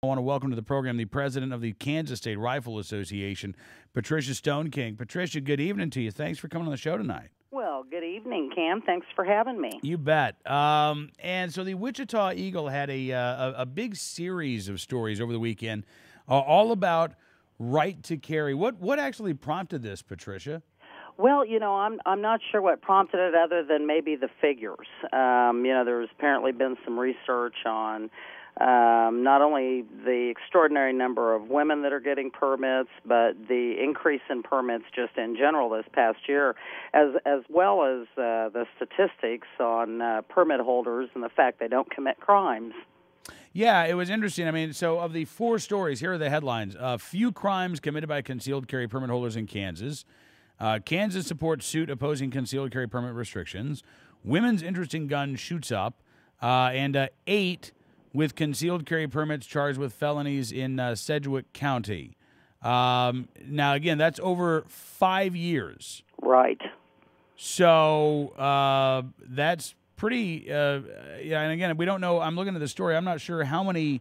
I want to welcome to the program the president of the Kansas State Rifle Association, Patricia Stoneking. Patricia, good evening to you. Thanks for coming on the show tonight. Well, good evening, Cam. Thanks for having me. You bet. And so the Wichita Eagle had a big series of stories over the weekend, all about right to carry. What actually prompted this, Patricia? Well, I'm not sure what prompted it other than maybe the figures. There's apparently been some research on not only the extraordinary number of women that are getting permits, but the increase in permits just in general this past year, as well as the statistics on permit holders and the fact they don't commit crimes. Yeah, it was interesting. I mean, so of the 4 stories, here are the headlines. Few crimes committed by concealed carry permit holders in Kansas. Kansas supports suit opposing concealed carry permit restrictions. Women's interest in guns shoots up. And 8 with concealed carry permits charged with felonies in Sedgwick County. Now, again, that's over 5 years. Right. So that's pretty, and again, we don't know. I'm looking at the story. I'm not sure how many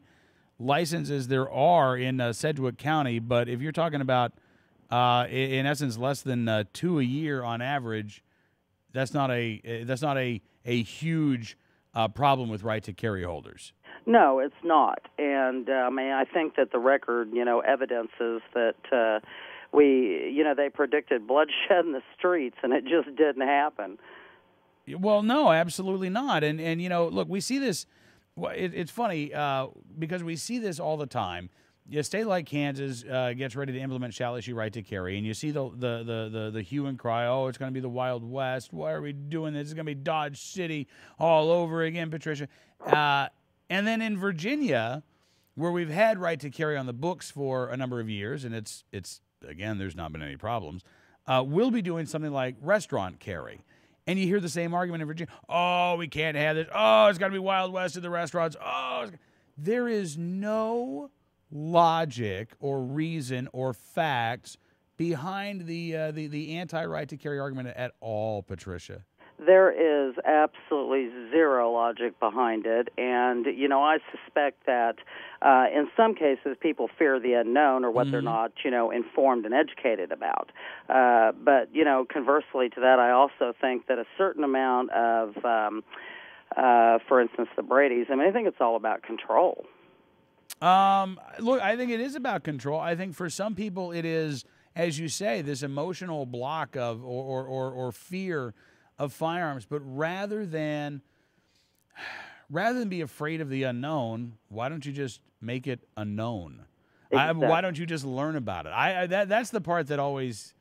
licenses there are in Sedgwick County, but if you're talking about, in essence, less than 2 a year on average, that's not a huge problem with right to carry holders. No, it's not. And I think that the record, evidences that they predicted bloodshed in the streets, and it just didn't happen. Well, no, absolutely not. And look, we see this. It's funny because we see this all the time. A state like Kansas gets ready to implement shall issue right to carry, and you see the hue and cry. Oh, it's going to be the Wild West. Why are we doing this? It's going to be Dodge City all over again, Patricia. And then in Virginia, where we've had right to carry on the books for a number of years, and it's again, there's not been any problems. We'll be doing something like restaurant carry. And you hear the same argument in Virginia. Oh, we can't have this. Oh, it's got to be Wild West in the restaurants. Oh, there is no logic or reason or facts behind the anti-right to carry argument at all, Patricia. There is absolutely zero logic behind it, and I suspect that in some cases people fear the unknown or what they're not informed and educated about. But conversely to that, I also think that a certain amount of, for instance, the Brady's. I think it's all about control. Look, I think it is about control. I think for some people it is, as you say, this emotional block of or fear of firearms. But rather than be afraid of the unknown, why don't you just make it unknown? Exactly. Why don't you just learn about it? That's the part that always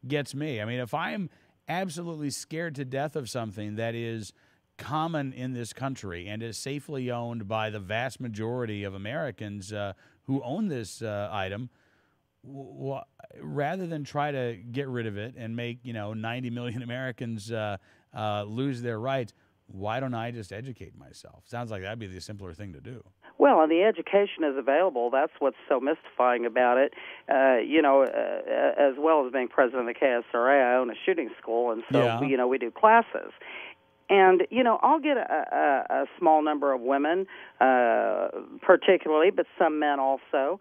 gets me. I mean, if I'm absolutely scared to death of something that is common in this country and is safely owned by the vast majority of Americans who own this item, rather than try to get rid of it and make 90 million Americans lose their rights, why don't I just educate myself? Sounds like that'd be the simpler thing to do. Well, and the education is available. That's what's so mystifying about it. As well as being president of the KSRA, I own a shooting school, and so we do classes. And, I'll get a small number of women, particularly, but some men also,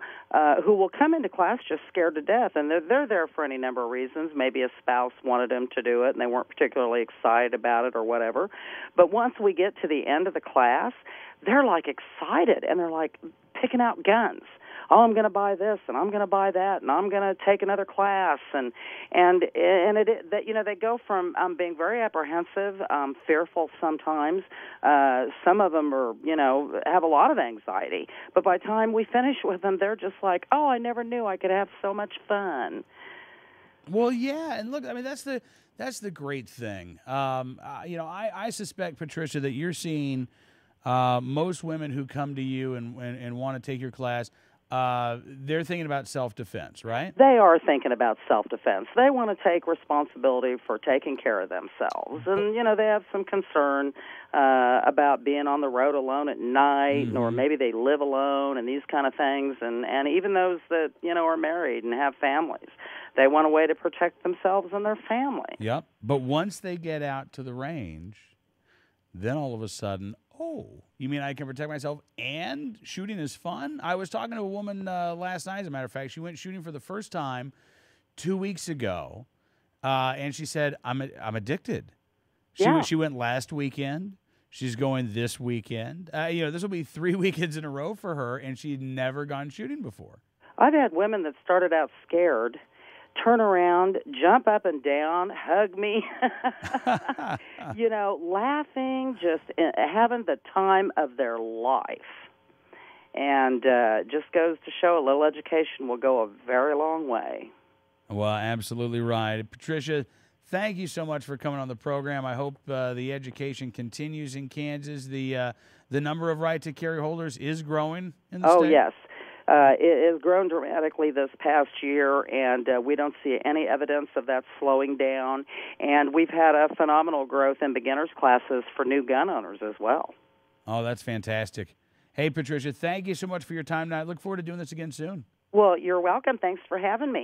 who will come into class just scared to death. And they're there for any number of reasons. Maybe a spouse wanted them to do it, and they weren't particularly excited about it or whatever. But once we get to the end of the class, they're, excited, and they're, picking out guns. Oh, I'm going to buy this, and I'm going to buy that, and I'm going to take another class, and they go from being very apprehensive, fearful sometimes. Some of them are, have a lot of anxiety. But by the time we finish with them, they're just like, oh, I never knew I could have so much fun. Well, yeah, and look, that's the great thing. I suspect, Patricia, that you're seeing most women who come to you and want to take your class. They're thinking about self-defense, right? They are thinking about self-defense. They want to take responsibility for taking care of themselves. And, they have some concern about being on the road alone at night, or maybe they live alone and these kind of things. And even those that, are married and have families, they want a way to protect themselves and their family. Yep. But once they get out to the range, then all of a sudden, Oh, you mean I can protect myself and shooting is fun? I was talking to a woman last night, as a matter of fact. She went shooting for the first time 2 weeks ago, and she said, I'm addicted. She went last weekend. She's going this weekend. This will be 3 weekends in a row for her, and she'd never gone shooting before. I've had women that started out scared turn around, jump up and down, hug me, laughing, just having the time of their life. And just goes to show a little education will go a very long way. Well, absolutely right. Patricia, thank you so much for coming on the program. I hope the education continues in Kansas. The number of right-to-carry holders is growing in the state? Oh, yes. It has grown dramatically this past year, and we don't see any evidence of that slowing down. And we've had a phenomenal growth in beginners classes for new gun owners as well. Oh, that's fantastic. Hey, Patricia, thank you so much for your time tonight. I look forward to doing this again soon. Well, you're welcome. Thanks for having me.